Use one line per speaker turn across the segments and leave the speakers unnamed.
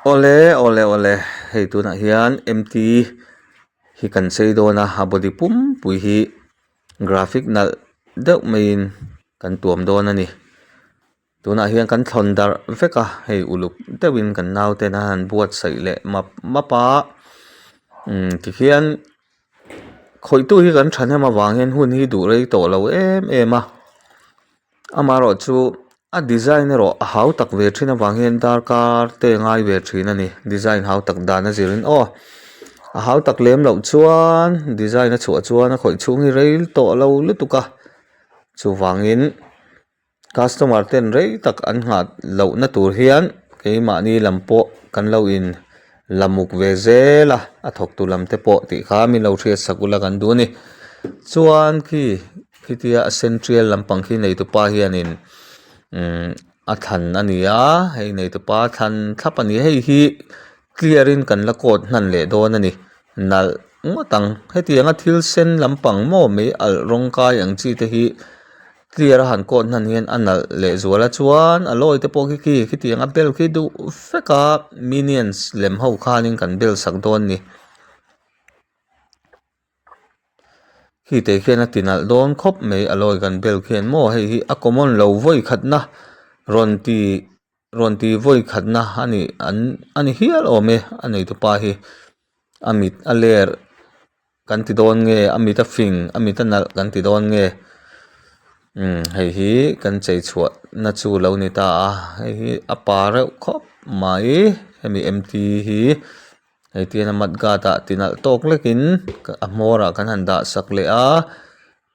ole hei tu na hian empty hi kan sei do na ha body pum pui hi graphic nal deuh main kan tuam do na ni tuna hian kan thlon dar veka hei uluk deuhin kan nau te na han buat sai le mapa ti hian khoi tu hi kan than hema wang hian hun hi du rei to lo em a amaro chu a design ro a hau tak ve thina wang hian dar kar te ngai ve thina ni design hau tak dana zirin a hau tak lem lo chuan design a chu chuan a khoi chung hi reil to lo lutuka chu wangin customer ten rei tak an ngat lo na tur hian keima ni lampo kan lo in lamuk ve zela a thok tu lam te po ti kha mi lo thria sakula kan du ni chuan khitia a central lampang khi nei tu pa hian in a than ania hei nei tu pa than thlap ani hei hi clear in kan la code hnan le don ani nal ngotang hetianga thil sen lampang mo me al rong kai ang chi te hi clear han code hnan hian anal le zuala chuan aloi te po khi tianga bel khi du feka minions lem ho khanin kan bel sak don ni khi te khian a tinal don khop mai aloi kan bel khian mo hei hi a common lo voi khatna ronti voi khatna ani hial ome ani tu pa hi amit aler kan ti don nge amit a fing amit a nal kan ti don nge hei hi kan chei chuat na chu lo ni ta hei hi a par khop mai hemi empty hi hei tiana mat ga ta tinal tok lekin a mora kan han da sak le a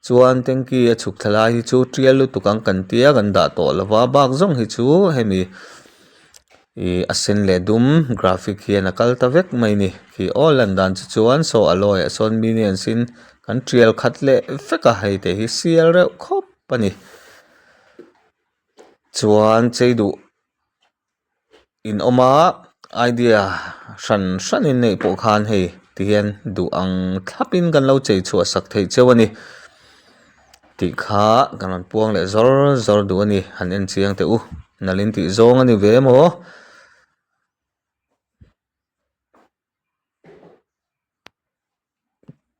chuan tengki a chuk thala hi chu trial lu tukang kan tia kan da to lawa bak zong hi chu hemi a sen le dum graphic hian a kal ta vek mai ni khi all an dan chu chuan so aloi a son minion sin kan trial khat le veka hei te hi sial reuh khop pani chuan cheidu in oma idea hran in nei po khan hei ti hian du ang thlapin kan lo chei chu sak thei chewani ti kha kan puang le zor du ani han en chiang te u nalin ti zong ani ve mo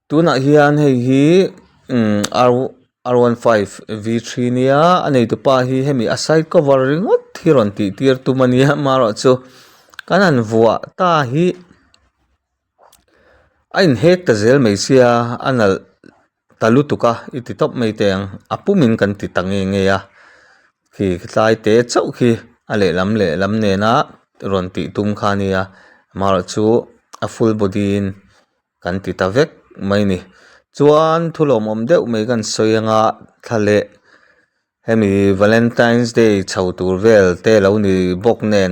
tuna hian hei hi R15 V3 nia anei tu pa hi hemi a side cover ringot hiron ti tir tu mania maro chu kanan vua ta hi ain hek ta zel mai sia anal talutuka iti top mai teng apumin kan ti tange nge ya khi tlai te chau khi ale lam ne na ron ti tum khania maro chu a full body in kan ti ta vek mai ni chuan thulom om deuh mai kan soyanga thale hemi Valentine's Day chho tur vel te lo ni bok nen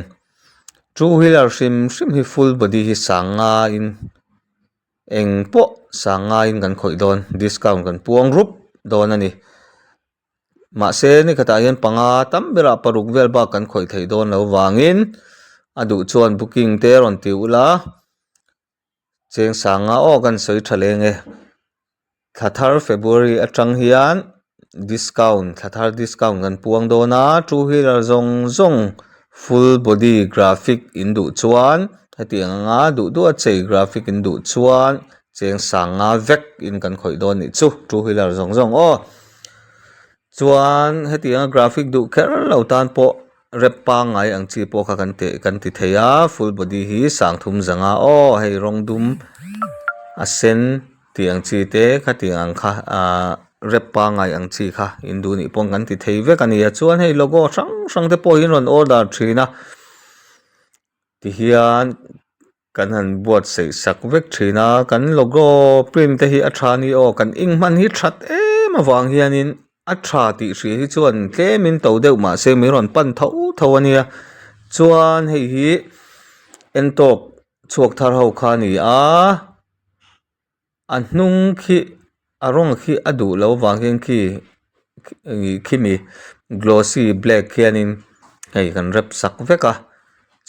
two wheeler sim hi full body hi sanga in eng po sanga in kan khoi don discount kan puang rup don ani ma se ni khata hian panga tambera paruk vel ba kan khoi thei don lo wangin adu chuan booking te ron ti ula cheng sanga o kan soi thale nge thathar febuary atang hian discount kan puang dona two wheeler zong full body graphic in du chuan heti anga du a chei graphic in du chuan cheng sanga vek in kan khoi don ni chu two wheeler zong o chuan heti anga graphic du kher lo tan po rep pa ngai ang chi po kha kan ti theia full body hi sang thum zanga hei rong dum a sen tiang chi te kha tiang kha rep pa ngai ang chi kha indu ni pong kan ti thei vek ani chuan hei logo sang te po hin ron order thina ti hian kan han buat sei sak vek thina kan logo print te hi a thani kan ing man hi that awang hianin a tha ti hri hi chuan tlemin to deuh ma se mi ron pan tho ania chuan hei hi entop chuak thar ho kha ni a hnung khi arong khi adu lo wangin khi mi glossy black hianin hei kan rep sak veka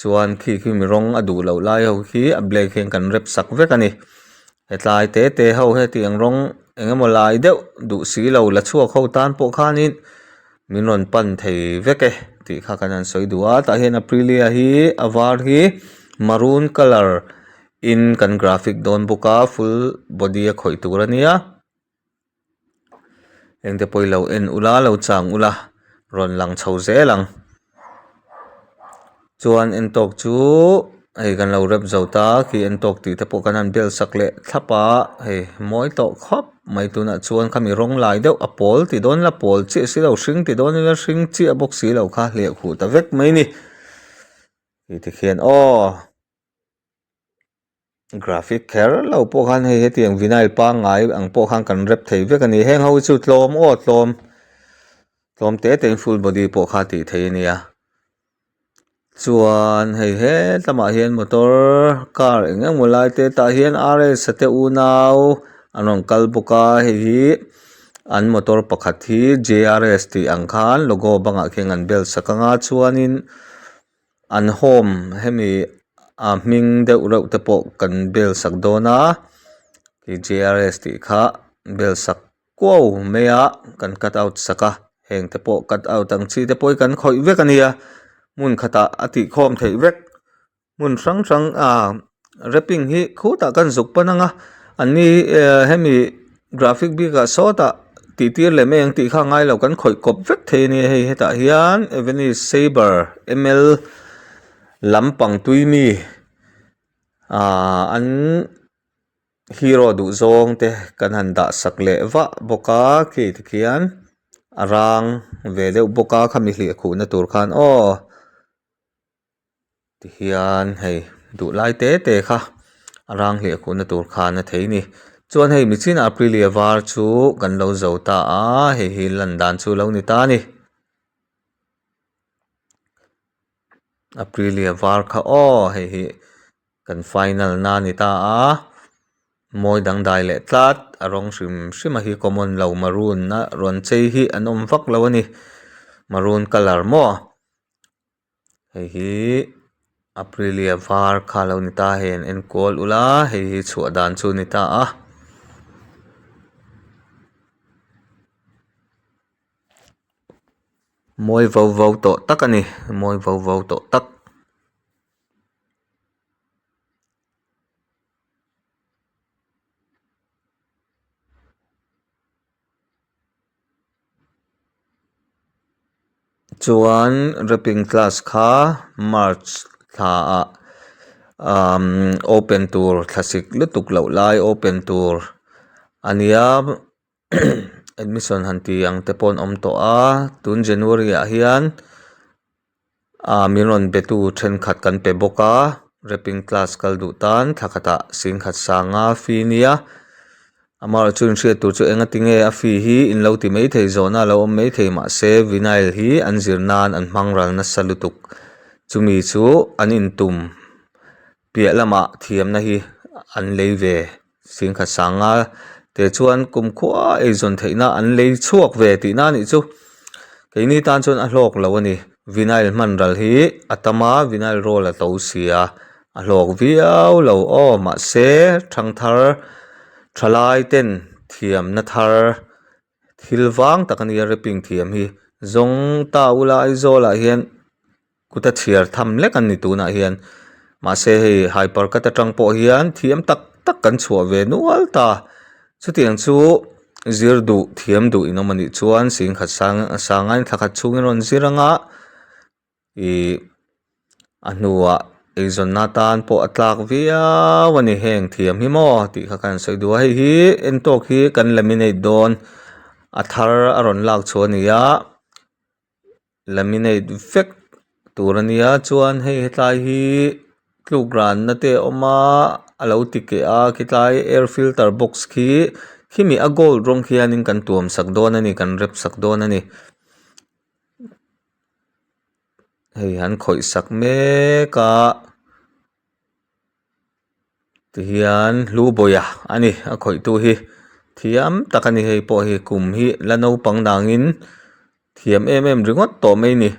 chuan khi mi rong adu lo lai ho khi a black hian kan rep sak vek ani hetlai te ho he tiang rong engemaw lai deuh du si lo la chuak ho tan po khanin min ron pan thei veke ti kha kan an soi duwa ta hian aprilia hi avar hi maroon color in kan graphic don boka full body a khoi tur ania engte poilo en ula lo chang ula ron lang chho zelang chuan en tok chu hei kan lo rep zota ki en tok ti te pawh kan an bel sak le thlapa hei mawi tawh khawp mai tuna chuan khami rawng lai deuh a pawl ti dawn la pawl chiah si lo hring ti dawn ila hring chiah bawk si lo kha hliah khuh ta vek mai ni ti khian graphic kher lo pawh khan hei hetiang vinyl pa ngai ang pawh khan kan rep thei vek ani heng ho chu tlawm te ten full body pawh kha ti thei ania chuan hei he tlamah hian motor car engemaw lai te tah hian RS te unau an rawn kal bawka hei hi an motor pakhat hi JRS tih ang khan logo bangah khian an bel sak anga chuanin an home hemi hming deuh reuh te pawh kan bel sak dawna ki JRS tih kha bel sak kwaw mai a kan cut out saka heng te pawh cut out ang chi te pawh kan khoi vek ania mun khata ati khom thei vek mun hrang hrang wrapping hi khuta kan zuk pananga ani hemi graphic bika sawta ti tir le meng ti kha ngai lo kan khoi kop vek thei ni hei heta hian eveni saber ml lampang tuimi an hero du zong te kan han da sak le wa boka ki tikhian arang ve deuh boka khami hliah khuh na tur khan ti hian hei duh lai te kha arang hliah khuh na tur khan na thei ni chuan hei michin aprilia var chu kan lo zota hei hi lan dan chu lo ni ta ni aprilia var kha hei hi kan final na ni ta mawi dang dai le tlat a rawng hrim hrim a hi common lo maroon na ron chei hi an awm vak lo ani maroon color maw hei hi aprilia var kha lo ni ta hen en kual ula hei hi chhuah dan chu ni ta mawi vo tawh tak ani mawi vo tawh tak chuan wrapping class kha March thla open tour thlasik lutuk lo lai open tour ania admission han ti ang te pon om to tun January hian min ron betu thenkhat kan pe boka wrapping class kal du tan thakata singkhat sanga fee nia amar chun hriat tur chu enga tinge a fee hi in lo ti mai thei zona lo om mai thei ma se vinyl hi an zirnan an hmangral na salutuk chumi chu an in tum pia lama thiam na hi an lei ve singkhat sanga te chuan kum khua ei zon theina an lei chuak ve ti na ni chu keini tan chuan a hlok lo ani vinyl hmanral hi atama vinyl roll a to sia a hlok viau lo ma se thang thar thalai ten thiam na thar thilwang takania reping thiam hi zong ta ula izola hian kuta thiar tham lek an ni tuna hian ma se hei hyper kata tang po hian thiam tak tak kan chhuah ve nual ta chutiang chu zirdu thiam du inomani chuan singkhat sangain thakhat chungin ron ziranga anuwa eizon natan po atlak viau ani heng thiam hi mo ti kha kan soidu hei hi entok hi kan laminate don athar aron lak chuania laminate vek turania chuan hei hetlai hi tlugran na te oma alo tike kitlai air filter box khi mi a gold rawng khianin kan tuam sak don ani kan rep sak don ani hei han khoi sak meka ti hian hlu boya ani a khoi tu hi thiam takani hei po hi kum hi lano pang dangin thiam em ringot to mai ni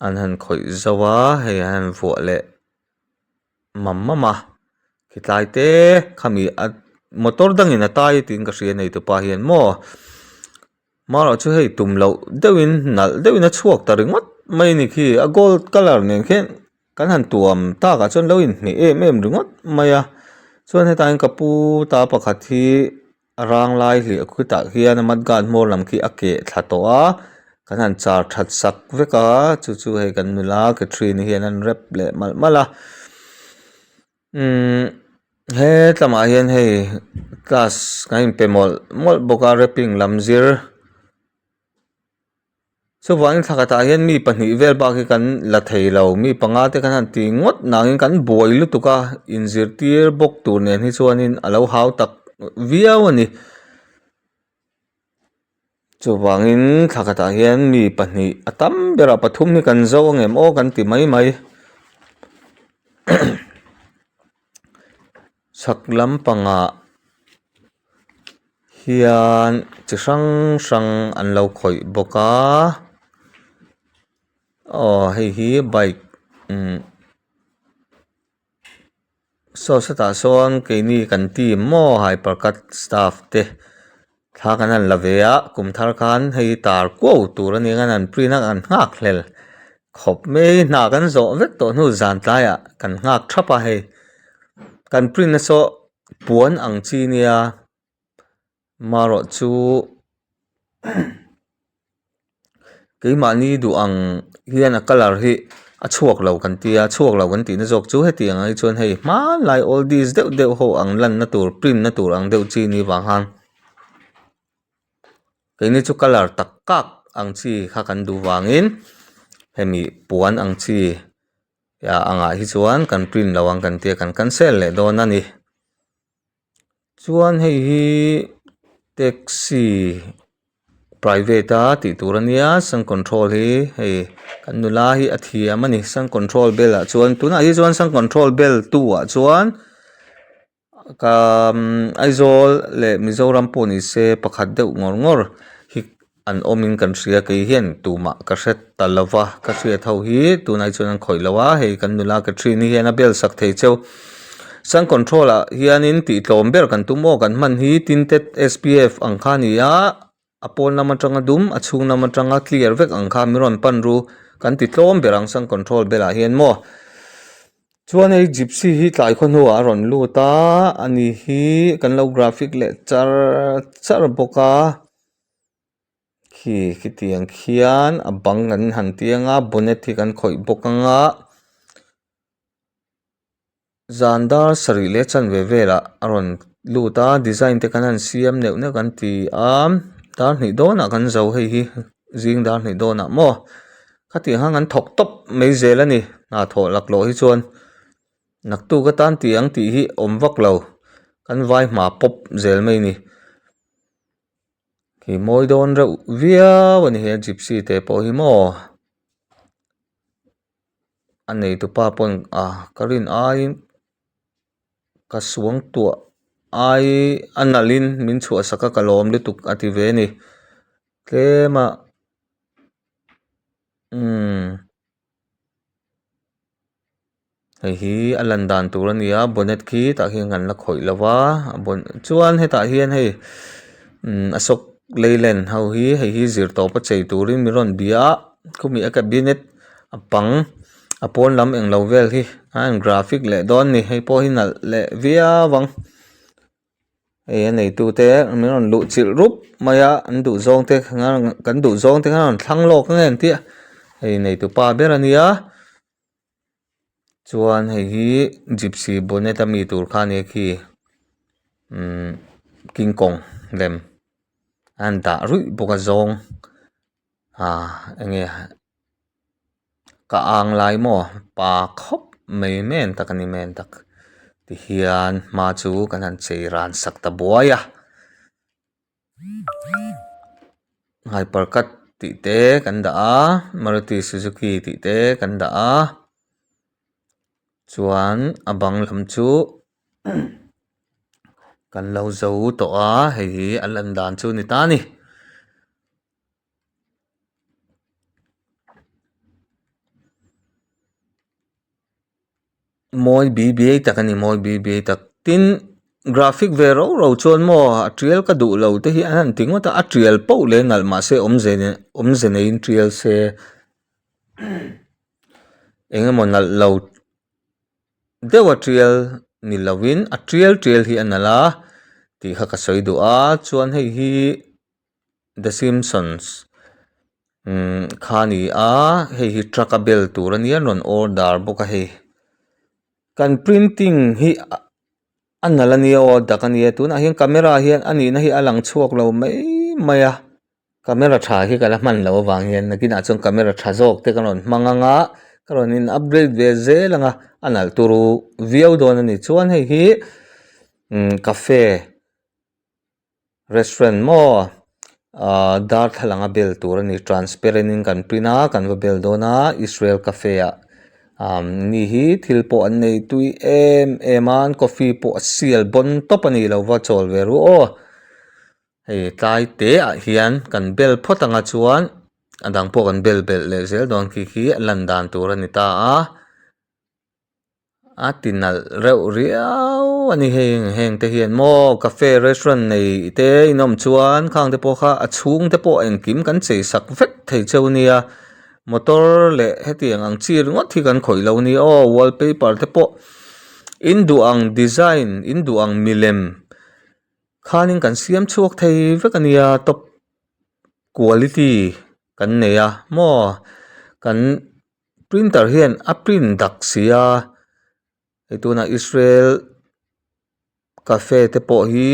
an han khoi zawa hei han vo le mamma kitlai te khami motor dangin atai tin ka hria nei tu pa hian mo maro chu hei tumlo deuin nal deuin a chuak ta ringot mai ni khi a gold color nen khen kan han tuam ta ka chon lo in ni em ringot maya chuan heta in kapu ta pakhat hi rang lai hli khuta hian mat gan mor lam khi ake thlato a kan han char that sak veka chu hei kan nula ke thin hian an rep le mal mala he tlama hian hei class kain pemol mol boka rapping lamzir so wangin thakata hian mi pahnih vel ba ki kan la thei lo mi panga te kan han ti ngot nangin kan boi lu tuka inzir tir bok tur nen hi chuanin alo hau tak viau ani chu wangin thakata hian mi pahnih atam bera pathum ni kan zo ngem o kan ti mai saklam panga hian chi hrang an lo khoi boka hei hi bike so sata sawn keini kan ti mo hypercut staff te thla kan an la ve a kum thar khan hei tar ko tur ani an print an ngak hlel khop me na kan zo vek to nu zan tlaya kan ngak thapa hei kan print na so puan ang chi nia maro chu keimani du ang hian a color hi a chuak lo kan tia chuak lo kan ti na jok chu heti angai chuan hei man lai all these deuh ho ang lan na tur print na tur ang deuh chi ni wang han keini chu color tak kak ang chi kha kan du wangin hemi puan ang chi ya anga hi chuan kan print lo ang kan tia kan cancel le don ani chuan hei hi taxi private a ti turania sang control hi hei kan nula hi athiam ani sang control bell a chuan tuna hi chuan sang control bell 2 a chuan ka aizol le mizoram poni se pakhat deuh ngor hi an omin kan ria ke hian tuma ka hret talawa ka hria tho hi tunai chuan an khoi lawa hei kan nula ka thin hi hian a bell sak thei cheu sang control a hianin ti tlawm ber kan tumo kan man hi tinted SPF ang kha ni a apol na matanga dum achung na matanga clear vek ang kha miron panru kan ti tlawm berang sang control bela hian mo chuan ei gypsy hi tlai khon hu a ron luta ani hi kan lo graphic le char boka khi tiang khian a bang kan han tianga bonnet hi kan khoi bokanga zandar sari le chan ve vela aron luta design te kan an siam neuh kan ti dar ni dona kan zo hei hi jing dar ni dona mo khati hang an thok top mai zel ani na tho lak lo hi chuan nak tu ka tan tiang ti hi om vak lo kan vai ma pop zel mai ni ki moi don reuh viau ani he gypsy te po hi mo anei tu pa pon karin ai ka suang tua ai analin min chua saka kalom le tuk ati ve ni tlema hei hi alan dan tur ania bonnet khi ta hian an la khoi lawa bon chuan heta hian hei asok leilen ho hi hei hi zir to pa chei turin miron bia khumi a cabinet apang apon lam eng lo vel hi an graphic le don ni hei po hin le via wang ei nei tu te miron lu chil rup maya an du zong te kan du zong te kan thlang lok ngen tia ei nei tu pa ber ania chuan hei hi gypsy bonnet ami tur kha ni khi king kong lem an da rui boka zong enge ka ang lai mo pa khop mai men takani men tak ti hian ma chu kan han chei ran sak ta buaya hypercut ti te kan da Maruti Suzuki ti te kan da chuan abang lam chu kan lo zo to hei hi alan dan chu ni ta ni moi BBA takani moi BBA tak tin graphic ve ro chuan mo trial ka du lo te hi an tingwa ta a trial po le ngal ma se om zene in trial se engemaw nalh lo deuh a tial ni lovin a tial hi an nala tih kha ka sawi duh a chuan hei hi The Simpsons kha ni a hei hi truck a bel tur ania rawn order bawk a hei kan printing hi an nala ni aw dak ania tunah hian camera hian ani na hi a lang chhuak lo mai a camera tha hi kala hman lo awang hian nakinah chuan camera tha zawk te kan rawn hmang anga kan rawn in upgrade ve zelanga a nalh tur viau dawn ani chuan hei hi cafe restaurant maw darthlalang a bel tur ani transparent in kan print a kan va bel dawna Israel cafe a ni hi thil pawh an nei tui em an coffee pawh a sial bon top ani lo va chawl ve ru aw hei tlai te ah hian kan bel phot anga chuan adang pawh kan bel le zel dawn khi lan dan tur ani ta a tinalh reuh riau ani heng te hian maw cafe restaurant nei te inawm chuan khang te pawh kha a chhung te pawh engkim kan chei sak vek thei cheu nia motor le hetiang ang chir ngot hi kan khawih lo ni wallpaper te pawh induang design induang milem khanin kan siam chuak thei vek ania top quality kan nei a maw kan printer hian a print dak sia tuna Israel cafe te pawh hi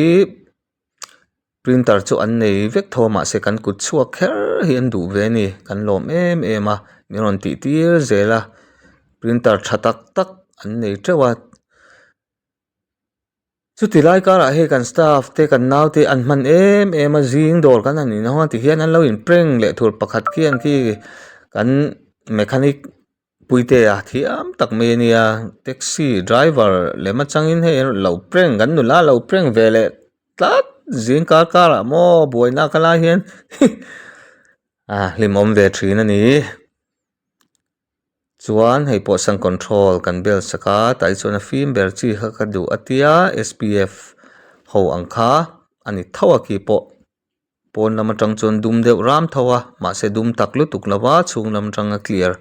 printer chu an nei vek thawmah se kan kut chhuak kher hi an duh ve ni kan lawm em a mi rawn tih tir zela printer tha tak an nei teuh a chuti lai karah hei kan staff te kan naute an hman em a zing dawr kan ani na ti hian an lo in preng leh thur pakhat khian khi kan mechanic puite a thiam tak mai ania taxi driver lema changin hei lo preng kan nula lo preng ve le tlat zing karah maw buaina kala hian hlim om ve thin ani chuan hei pawh sun control kan bel saka tai chuan a firmware chi kha ka duh atia SPF ho ang kha ani thawa ki pawh pawn lam atang chuan dum deuh ram thawa mahse dum tak lutuk lawa chung lam atanga clear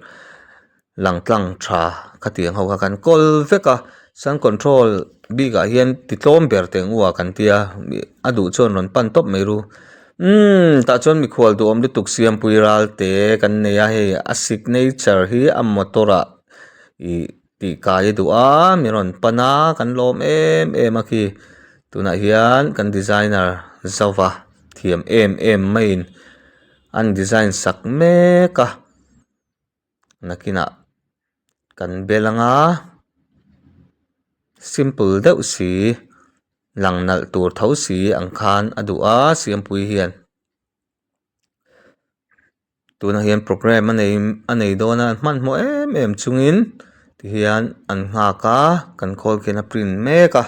lang tlang tha khatiang ho kha kan kol veka sun control biga hian ti tlawm ber teng uwa kan tia adu chuan ron pan top mai ru ta chuan mi khual du om lutuk Siampuii ralte kan nei a hei a signature hi a motora i ti kai du a mi ron pana kan lawm em a khi tunah hian kan designer zawa thiam em main an design sak meka nakina kan belanga simple deuh si lang nalh tur tho si ang khan adu a Siampuii hian tuna hian program anei dawna an hman hmaw em chungin ti hian an nghak a kan khawl khen a print mek a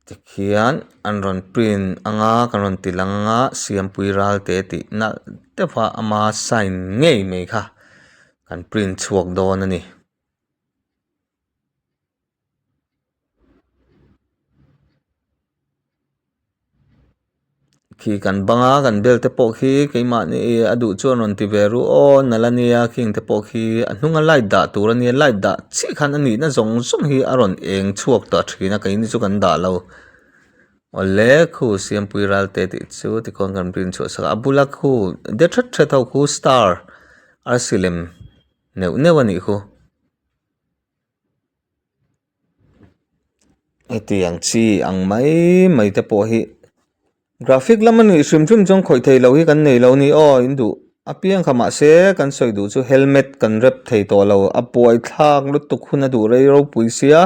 tikhian an ron print anga kan ron ti lang anga Siampuii ralte ti na tewa ama sign ngei mai kha kan print chhuak dawn ani khi kan banga kan bel te pawh khi keimah ni adu chuan ron ti ve ru nalania king te pawh khi a hnunga light dah tur ania light dah chi khan ani na zong hi a ron eng chhuak ta thina kai ni chu kan dah lo ole khu Siampuii ralte ti chu ti kon kan print chu saka abula khu de that ho khu star arsilem neu ani khu eti ang chi ang mai te pawh hi graphic lamani shrim chong khoi thei lo hi kan nei lo ni indu apiang khama se kan soi du chu helmet kan rep thei to lo apuai thak lutuk khuna du rei ro puisia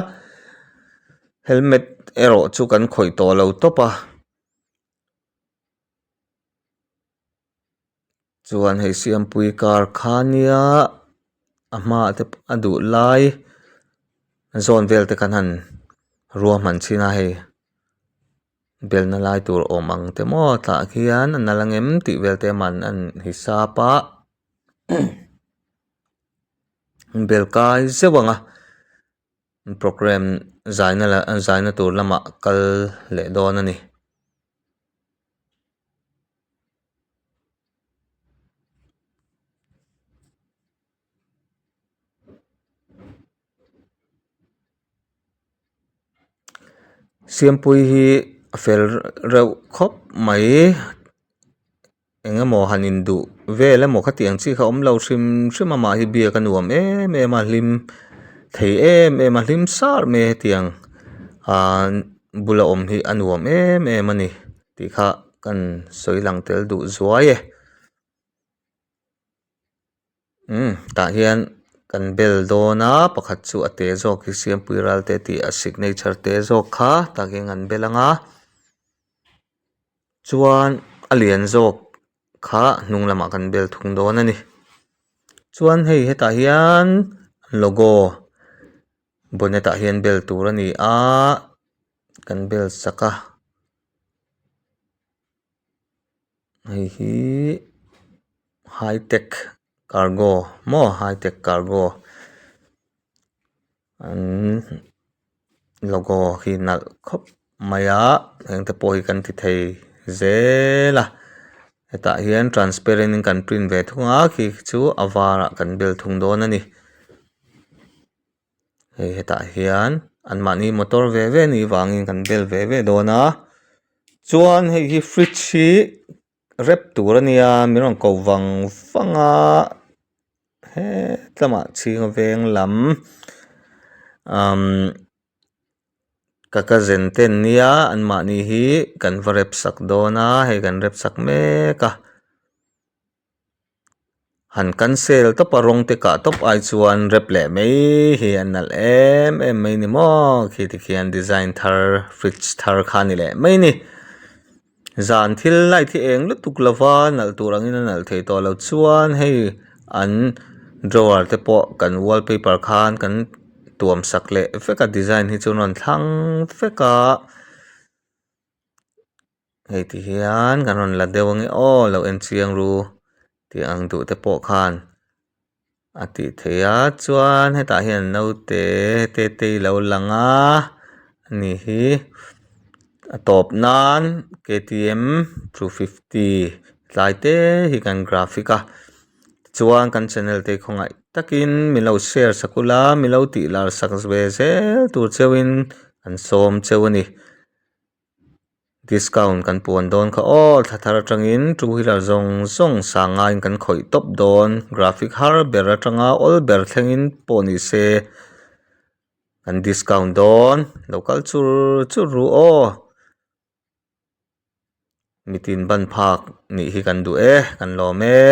helmet ero chu kan khoi to lo topa chuan hei Siampuii car khania ama te adu lai zone vel te kan han ruam han china hei belna lai tur omang te mo ta khian an nalangem ti velte man an hisapa belkai zewanga program zaina tur lama kal le don ani Siampuii hi a fel reuh khawp mai engemaw hanin duh vel emaw khatiang chi kha awm lo hrim hrim amah hi biak a nuam em em a hlim thei em em a hlim sar me hetiang bula awm hi a nuam em em ani tih kha kan sawi lang tel duh zuai e tah hian kan bel dawna pakhat chu a te zawk hi Siampuii ralte tih a signature te zawk kha takin an bel anga chuan a lian zawk kha hnung lamah kan bel thung dawn ani chuan hei hetah hian logo bonnet ah hian bel tur ani a kan bel saka hei hi high tech cargo maw high tech cargo an logo hi nalh khawp mai a hengte pawh hi kan ti thei zela hetah hian transparent in kan print ve thung a khi chu a varah kan bel thung dawn ani hei hetah hian anmahni motor ve ve ni wangin kan bel ve ve dawn a chuan hei hi fridge hi rep tur ania mi rawng ko wang vanga hetlamah chhinga veng lam kaka zen ten nia anmahni hi kan va rep sak dawn a hei kan rep sak mek a han kan sale top a rawng te kah top ai chuan rep leh mai hi an nalh em em mai ni maw khi tikhian design thar fridge thar kha ni leh mai ni zan thil lai thi eng lutuk lova nalh tur angin a nalh thei tawh lo chuan hei an drawer te pawh kan wallpaper khan kan tuam sak leh veka design hi chu rawn thlang veka hei tihian kan rawn la deuh ange aw lo enchiang ru tih ang duh te pawh khan a tih thei a chuan hetah hian naute te lo lang a ni hi a tawp nan KTM 250 tlai te hi kan graphic a chuan kan channel te khawngah takin milo share sakula milo tih lar sak ve zel tur cheuhin kan sawm cheu ani discount kan puan dawn kha all thathar atangin two wheeler zawng zawng sanga in kan khawih top dawn graphic har ber atanga all ber thlengin pawh ni se kan discount dawn local chur ru aw mitin ban phak nih hi kan duh kan lawm e